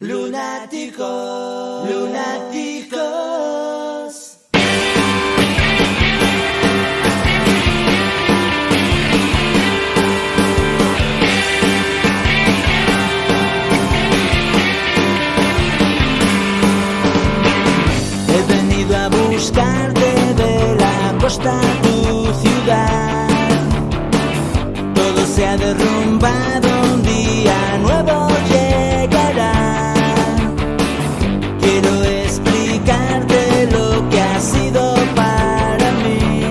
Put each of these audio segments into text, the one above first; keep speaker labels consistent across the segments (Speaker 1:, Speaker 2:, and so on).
Speaker 1: Lunáticos, lunáticos. He venido a buscarte de la costa a tu ciudad. Todo se ha derrumbado, un día nuevo llegará. Quiero explicarte lo que ha sido para mí,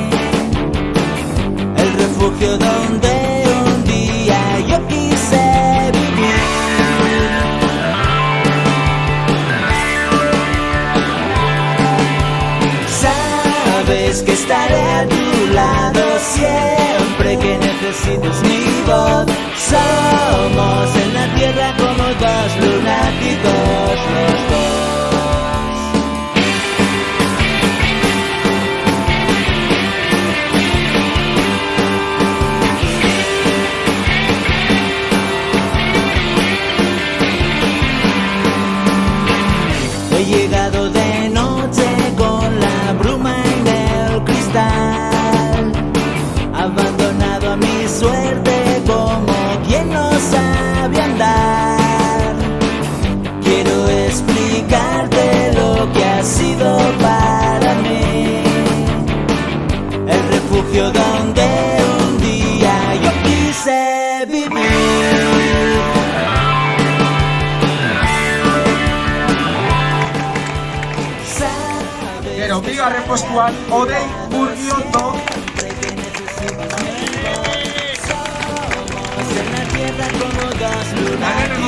Speaker 1: el refugio donde un día yo quise vivir. Sabes que estaré a tu lado siempre que necesites mi voz. Somos en la tierra como dos lunáticos los dos. He llegado de noche con la bruma en el cristal, abandonado a mi suerte como quien no sabe andar. Quiero explicarte lo que ha sido para mí, el refugio donde un día yo quise vivir.
Speaker 2: Gero, bigarren postuan, Odei Murgiondo.
Speaker 1: En la tierra como dos lunas.